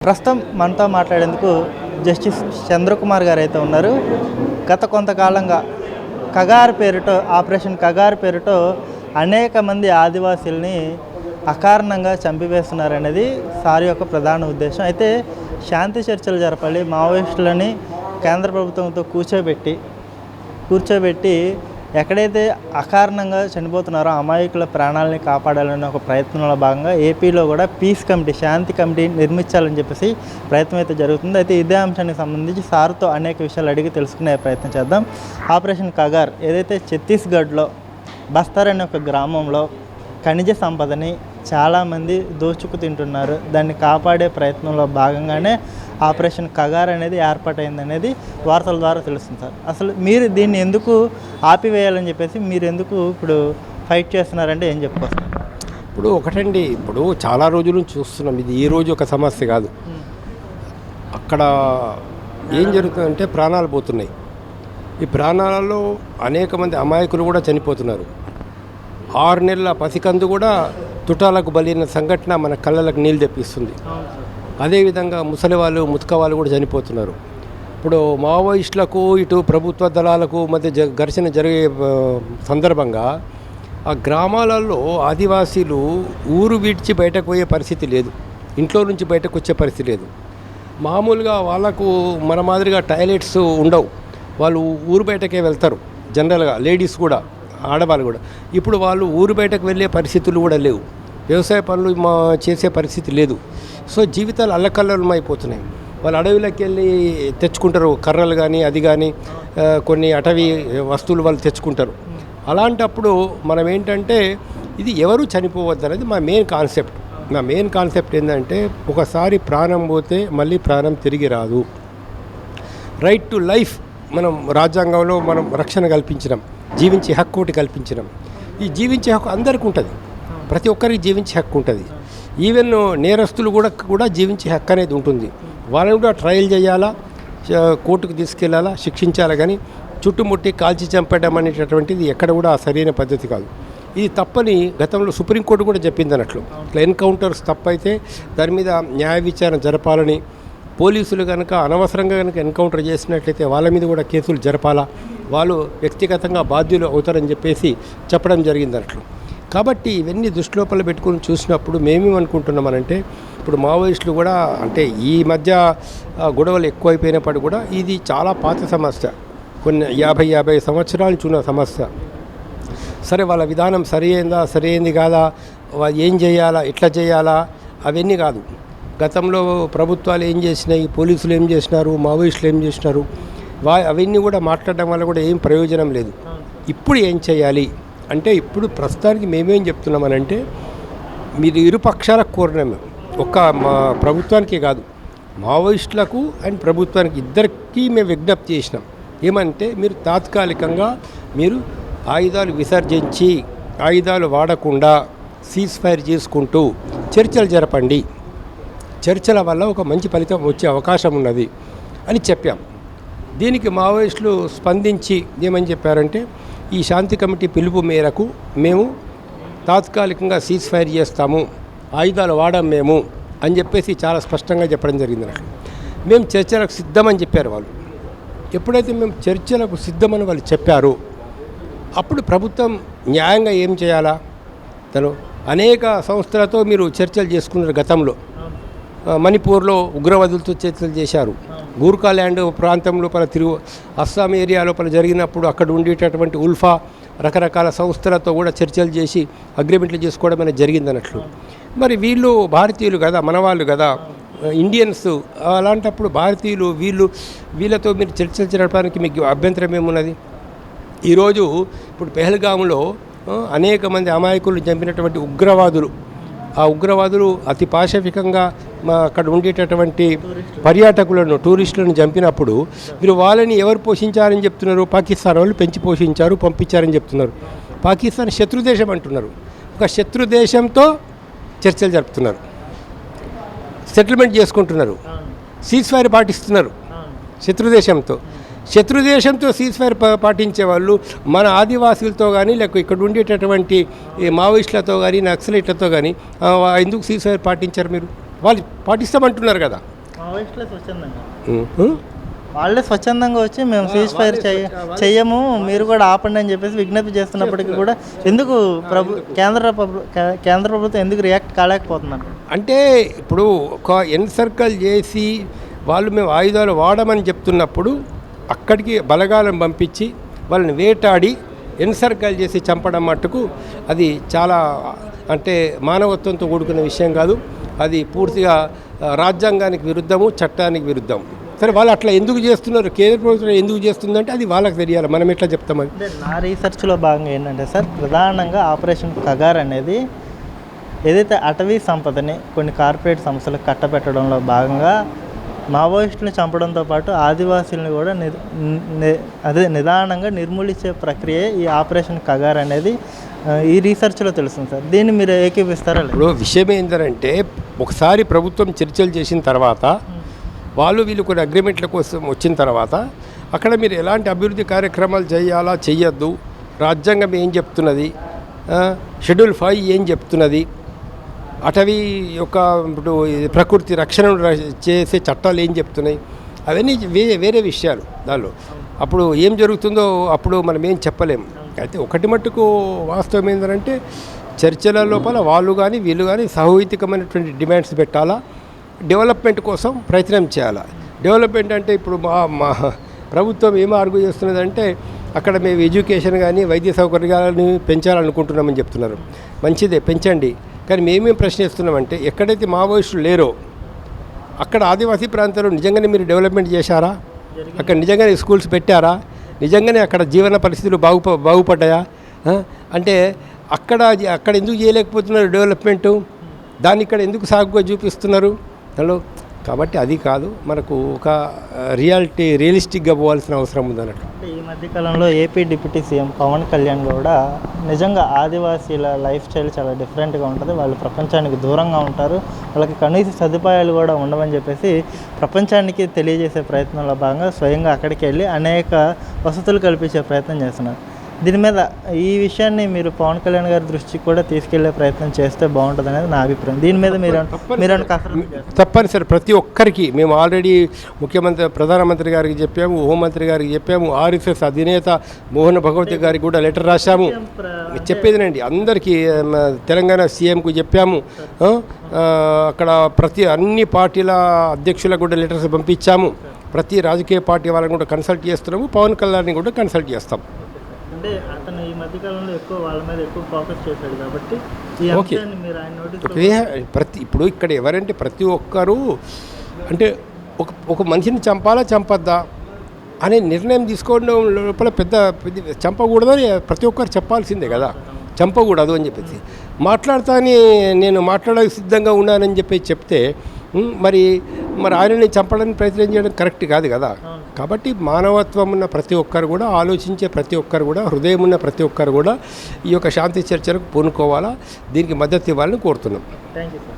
ప్రస్తుతం మనతో మాట్లాడేందుకు జస్టిస్ చంద్రకుమార్ గారు అయితే ఉన్నారు. గత కొంతకాలంగా కగార్ పేరుతో ఆపరేషన్ కగార్ పేరుతో అనేక మంది ఆదివాసీల్ని అకారణంగా చంపివేస్తున్నారనేది సార్ యొక్క ప్రధాన ఉద్దేశం. అయితే శాంతి చర్చలు జరపాలి, మావోయిస్టులని కేంద్ర ప్రభుత్వంతో కూర్చోబెట్టి ఎక్కడైతే అకారణంగా చనిపోతున్నారో అమాయకుల ప్రాణాలని కాపాడాలనే ఒక ప్రయత్నంలో భాగంగా ఏపీలో కూడా పీస్ కమిటీ, శాంతి కమిటీ నిర్మించాలని చెప్పేసి ప్రయత్నం అయితే జరుగుతుంది. అయితే ఇదే అంశానికి సంబంధించి సార్తో అనేక విషయాలు అడిగి తెలుసుకునే ప్రయత్నం చేద్దాం. ఆపరేషన్ కగార్ ఏదైతే ఛత్తీస్గఢ్లో బస్తర్ అనే ఒక గ్రామంలో ఖనిజ సంపదని చాలామంది దోచుకు తింటున్నారు. దాన్ని కాపాడే ప్రయత్నంలో భాగంగానే ఆపరేషన్ కగార్ అనేది ఏర్పాటైంది అనేది వార్తల ద్వారా తెలుస్తుంది. సార్, అసలు మీరు దీన్ని ఎందుకు ఆపివేయాలని చెప్పేసి మీరు ఎందుకు ఇప్పుడు ఫైట్ చేస్తున్నారంటే ఏం చెప్పుకోవచ్చు? ఇప్పుడు ఒకటండి, ఇప్పుడు చాలా రోజుల నుంచి చూస్తున్నాం, ఇది ఈ రోజు ఒక సమస్య కాదు. అక్కడ ఏం జరుగుతుందంటే ప్రాణాలు పోతున్నాయి. ఈ ప్రాణాలలో అనేక మంది అమాయకులు కూడా చనిపోతున్నారు. 6 నెలల పసికందు కూడా తుటాలకు బలైన సంఘటన మన కళ్ళలకు నీళ్ళు తెప్పిస్తుంది. అదేవిధంగా ముసలి వాళ్ళు, ముతక వాళ్ళు కూడా చనిపోతున్నారు. ఇప్పుడు మావోయిస్టులకు ఇటు ప్రభుత్వ దళాలకు మధ్య ఘర్షణ జరిగే సందర్భంగా ఆ గ్రామాలలో ఆదివాసీలు ఊరు విడిచి బయటకు పోయే పరిస్థితి లేదు, ఇంట్లో నుంచి బయటకు వచ్చే పరిస్థితి లేదు. మామూలుగా వాళ్ళకు మన మాదిరిగా టాయిలెట్స్ ఉండవు, వాళ్ళు ఊరు బయటకే వెళ్తారు. జనరల్గా లేడీస్ కూడా, ఆడవాళ్ళు కూడా. ఇప్పుడు వాళ్ళు ఊరు బయటకు వెళ్ళే పరిస్థితులు కూడా లేవు, వ్యవసాయ పనులు చేసే పరిస్థితి లేదు. సో జీవితాలు అల్లకల్లోలం అయిపోతున్నాయి. వాళ్ళు అడవిలోకి వెళ్ళి తెచ్చుకుంటారు, కర్రలు కానీ అది కానీ కొన్ని అటవీ వస్తువులు వాళ్ళు తెచ్చుకుంటారు. అలాంటప్పుడు మనం ఏంటంటే ఇది ఎవరు చనిపోవద్దు అనేది మా మెయిన్ కాన్సెప్ట్ ఏంటంటే ఒకసారి ప్రాణం పోతే మళ్ళీ ప్రాణం తిరిగి రాదు. రైట్ టు లైఫ్ మనం రాజ్యాంగంలో మనం రక్షణ కల్పించినాం, జీవించే హక్కు ఒకటి కల్పించినాం. ఈ జీవించే హక్కు అందరికీ ఉంటుంది, ప్రతి ఒక్కరికి జీవించే హక్కు ఉంటుంది. ఈవెన్ నేరస్తులు కూడా జీవించే హక్కు అనేది ఉంటుంది. వాళ్ళని కూడా ట్రయల్ చేయాలా, కోర్టుకు తీసుకెళ్లాలా, శిక్షించాలా. కానీ చుట్టుముట్టి కాల్చి చంపడం అనేటటువంటిది ఎక్కడ కూడా సరైన పద్ధతి కాదు. ఇది తప్పని గతంలో సుప్రీంకోర్టు కూడా చెప్పింది అన్నట్లు. ఇట్లా ఎన్కౌంటర్స్ తప్పైతే దాని మీద న్యాయ విచారణ జరపాలని, పోలీసులు కనుక అనవసరంగా కనుక ఎన్కౌంటర్ చేసినట్లయితే వాళ్ళ మీద కూడా కేసులు జరపాలా, వాళ్ళు వ్యక్తిగతంగా బాధ్యులు అవుతారని చెప్పేసి చెప్పడం జరిగింది అన్నట్లు. కాబట్టి ఇవన్నీ దృష్టిలోపల పెట్టుకుని చూసినప్పుడు మేమేమనుకుంటున్నామనంటే ఇప్పుడు మావోయిస్టులు కూడా అంటే ఈ మధ్య గొడవలు ఎక్కువైపోయినప్పుడు కూడా ఇది చాలా పాత సమస్య, కొన్ని 50 సంవత్సరాల నుంచి ఉన్న సమస్య. సరే, వాళ్ళ విధానం సరైంది కాదా, ఏం చేయాలా, ఎట్లా చేయాలా అవన్నీ కాదు. గతంలో ప్రభుత్వాలు ఏం చేసినాయి, పోలీసులు ఏం చేసినారు, మావోయిస్టులు ఏం చేసినారు, అవన్నీ కూడా మాట్లాడడం వల్ల కూడా ఏం ప్రయోజనం లేదు. ఇప్పుడు ఏం చేయాలి అంటే ఇప్పుడు ప్రస్తుతానికి మేమేం చెప్తున్నామనంటే మీరు ఇరుపక్షాలకు కోరినాము, మా ప్రభుత్వానికి కాదు, మావోయిస్టులకు అండ్ ప్రభుత్వానికి ఇద్దరికీ మేము విజ్ఞప్తి చేసినాం. ఏమంటే మీరు తాత్కాలికంగా మీరు ఆయుధాలు విసర్జించి ఆయుధాలు వాడకుండా సీజ్ ఫైర్ చేసుకుంటూ చర్చలు జరపండి, చర్చల వల్ల ఒక మంచి ఫలితం వచ్చే అవకాశం ఉన్నది అని చెప్పాం. దీనికి మావోయిస్టులు స్పందించి ఏమని చెప్పారంటే ఈ శాంతి కమిటీ పిలుపు మేరకు మేము తాత్కాలికంగా సీజ్ ఫైర్ చేస్తాము, ఆయుధాలు వాడాం మేము అని చెప్పేసి చాలా స్పష్టంగా చెప్పడం జరిగింది. మేము చర్చలకు సిద్ధమని చెప్పారు వాళ్ళు. ఎప్పుడైతే మేము చర్చలకు సిద్ధమని వాళ్ళు చెప్పారో అప్పుడు ప్రభుత్వం న్యాయంగా ఏం చేయాలా, తను అనేక సంస్థలతో మీరు చర్చలు చేసుకున్నారు. గతంలో మణిపూర్లో ఉగ్రవాదులతో చర్చలు చేశారు. గూర్ఖాల్యాండ్ ప్రాంతం లోపల అస్సాం ఏరియా లోపల జరిగినప్పుడు అక్కడ ఉండేటటువంటి ఉల్ఫా రకరకాల సంస్థలతో కూడా చర్చలు చేసి అగ్రిమెంట్లు చేసుకోవడం అనేది జరిగింది అన్నట్లు. మరి వీళ్ళు భారతీయులు కదా, మనవాళ్ళు కదా, ఇండియన్స్. అలాంటప్పుడు భారతీయులు వీళ్ళతో మీరు చర్చలు జరపడానికి మీకు అభ్యంతరం ఏమున్నది? ఈరోజు ఇప్పుడు పెహల్గాంలో అనేక మంది అమాయకులు చంపినటువంటి ఆ ఉగ్రవాదులు అతి పాశవికంగా అక్కడ ఉండేటటువంటి పర్యాటకులను, టూరిస్టులను చంపినప్పుడు మీరు వాళ్ళని ఎవరు పోషించారని చెప్తున్నారు? పాకిస్తాన్ వాళ్ళు పెంచి పోషించారు, పంపించారని చెప్తున్నారు. పాకిస్తాన్ శత్రుదేశం అంటున్నారు. ఒక శత్రుదేశంతో చర్చలు జరుపుతున్నారు, సెటిల్మెంట్ చేసుకుంటున్నారు, సీజ్ ఫైర్ పాటిస్తున్నారు శత్రుదేశంతో సీజ్ ఫైర్ పాటించే వాళ్ళు మన ఆదివాసీలతో కానీ లేక ఇక్కడ ఉండేటటువంటి మావోయిస్టులతో కానీ నక్సలైట్లతో కానీ ఎందుకు సీజ్ ఫైర్ పాటించారు? మీరు వాళ్ళు పాటిస్తామంటున్నారు కదా. మావోయిస్టులే స్వచ్ఛందంగా ఉం? వాళ్ళే స్వచ్ఛందంగా వచ్చి మేము సీజ్ ఫైర్ చెయ్యము, మీరు కూడా ఆపండి అని చెప్పేసి విజ్ఞప్తి చేస్తున్నప్పటికీ కూడా ఎందుకు కేంద్ర ప్రభుత్వం ఎందుకు రియాక్ట్ కాలేకపోతున్నారు? అంటే ఇప్పుడు ఒక ఎన్సర్కల్ చేసి వాళ్ళు మేము ఆయుధాలు వాడమని చెప్తున్నప్పుడు అక్కడికి బలగాలను పంపించి వాళ్ళని వేటాడి ఎన్సర్కల్ చేసి చంపడం మట్టుకు అది చాలా అంటే మానవత్వంతో కూడుకున్న విషయం కాదు. అది పూర్తిగా రాజ్యాంగానికి విరుద్ధము, చట్టానికి విరుద్ధం. సరే వాళ్ళు అట్లా ఎందుకు చేస్తున్నారు, కేంద్ర ప్రభుత్వం ఎందుకు చేస్తుందంటే అది వాళ్ళకి తెలియాలి, మనం ఎట్లా చెప్తామని. నా రీసెర్చ్లో భాగంగా ఏంటంటే సార్, ప్రధానంగా ఆపరేషన్ కగార్ అనేది ఏదైతే అటవీ సంపదని కొన్ని కార్పొరేట్ సంస్థలకు కట్టబెట్టడంలో భాగంగా మావోయిస్టులను చంపడంతో పాటు ఆదివాసీలను కూడా నిదానంగా నిర్మూలించే ప్రక్రియ ఈ ఆపరేషన్ కగార్ అనేది ఈ రీసెర్చ్లో తెలుస్తుంది సార్. దీన్ని మీరు ఏకీపిస్తారా? ఇప్పుడు విషయం ఏంటంటే ఒకసారి ప్రభుత్వం చర్చలు చేసిన తర్వాత వాళ్ళు వీళ్ళు కొన్ని అగ్రిమెంట్ల కోసం వచ్చిన తర్వాత అక్కడ మీరు ఎలాంటి అభివృద్ధి కార్యక్రమాలు చేయాలా చెయ్యొద్దు, రాజ్యాంగం ఏం చెప్తున్నది, షెడ్యూల్ 5 ఏం చెప్తున్నది, అటవీ యొక్క ఇప్పుడు ప్రకృతి రక్షణ చేసే చట్టాలు ఏం చెప్తున్నాయి, అవన్నీ వేరే విషయాలు. దానిలో అప్పుడు ఏం జరుగుతుందో అప్పుడు మనం ఏం చెప్పలేము. అయితే ఒకటి మట్టుకు వాస్తవం ఏంటంటే చర్చల లోపల వాళ్ళు కానీ వీళ్ళు కానీ సాహిత్యకమైనటువంటి డిమాండ్స్ పెట్టాలా, డెవలప్మెంట్ కోసం ప్రయత్నం చేయాలి. డెవలప్మెంట్ అంటే ఇప్పుడు మా ప్రభుత్వం ఏం ఆర్గ్యూ చేస్తున్నదంటే అక్కడ మేము ఎడ్యుకేషన్ కానీ వైద్య సౌకర్యాలను పెంచాలనుకుంటున్నామని చెప్తున్నారు. మంచిదే, పెంచండి. కానీ మేమేం ప్రశ్నిస్తున్నామంటే ఎక్కడైతే మావోయిస్టులు లేరో అక్కడ ఆదివాసీ ప్రాంతాల్లో నిజంగానే మీరు డెవలప్మెంట్ చేశారా, అక్కడ నిజంగానే స్కూల్స్ పెట్టారా, నిజంగానే అక్కడ జీవన పరిస్థితులు బాగుపడ్డాయా అంటే అక్కడ ఎందుకు చేయలేకపోతున్నారు డెవలప్మెంటు, దాన్ని ఇక్కడ ఎందుకు సాగుగా చూపిస్తున్నారు హలో. కాబట్టి అది కాదు, మనకు ఒక రియలిస్టిక్గా పోవాల్సిన అవసరం ఉందన్నట్టు. ఈ మధ్యకాలంలో AP deputy CM Pawan Kalyan కూడా నిజంగా ఆదివాసీల లైఫ్ స్టైల్ చాలా డిఫరెంట్గా ఉంటుంది, వాళ్ళు ప్రపంచానికి దూరంగా ఉంటారు, వాళ్ళకి కనీస సదుపాయాలు కూడా ఉండవని చెప్పేసి ప్రపంచానికి తెలియజేసే ప్రయత్నంలో భాగంగా స్వయంగా అక్కడికి వెళ్ళి అనేక వసతులు కల్పించే ప్రయత్నం చేస్తున్నారు. దీని మీద ఈ విషయాన్ని మీరు పవన్ కళ్యాణ్ గారి దృష్టికి కూడా తీసుకెళ్లే ప్రయత్నం చేస్తే బాగుంటుంది అనేది నా అభిప్రాయం. దీని మీద మీరు తప్పనిసరి ప్రతి ఒక్కరికి మేము ఆల్రెడీ ప్రధానమంత్రి గారికి చెప్పాము, హోంమంత్రి గారికి చెప్పాము, ఆర్ఎస్ఎస్ అధినేత మోహన్ భగవత్ గారికి కూడా లెటర్ రాశాము. చెప్పేదినండి అందరికీ, తెలంగాణ సీఎంకు చెప్పాము, అక్కడ అన్ని పార్టీల అధ్యక్షులకు కూడా లెటర్స్ పంపించాము, ప్రతి రాజకీయ పార్టీ వాళ్ళని కూడా కన్సల్ట్ చేస్తున్నాము, పవన్ కళ్యాణ్ని కూడా కన్సల్ట్ చేస్తాం. అంటే అతను ఈ మధ్యకాలంలో వాళ్ళ మీద ఎక్కువ ఫోకస్ చేశాడు కాబట్టి ఓకే. ఇప్పుడు ఇక్కడ ఎవరంటే ప్రతి ఒక్కరూ అంటే ఒక మనిషిని చంపద్దా అనే నిర్ణయం తీసుకోవడం లోపల పెద్ద చంపకూడదని ప్రతి ఒక్కరు చెప్పాల్సిందే కదా, చంపకూడదు అని చెప్పేసి నేను మాట్లాడడానికి సిద్ధంగా ఉన్నానని చెప్తే మరి ఆయనని చంపడానికి ప్రయత్నం చేయడం కరెక్ట్ కాదు కదా. కాబట్టి మానవత్వం ఉన్న ప్రతి ఒక్కరు కూడా, ఆలోచించే ప్రతి ఒక్కరు కూడా, హృదయం ఉన్న ప్రతి ఒక్కరు కూడా ఈ యొక్క శాంతి చర్చలకు పూనుకోవాలా, దీనికి మద్దతు ఇవ్వాలని కోరుతున్నాం. Thank you sir.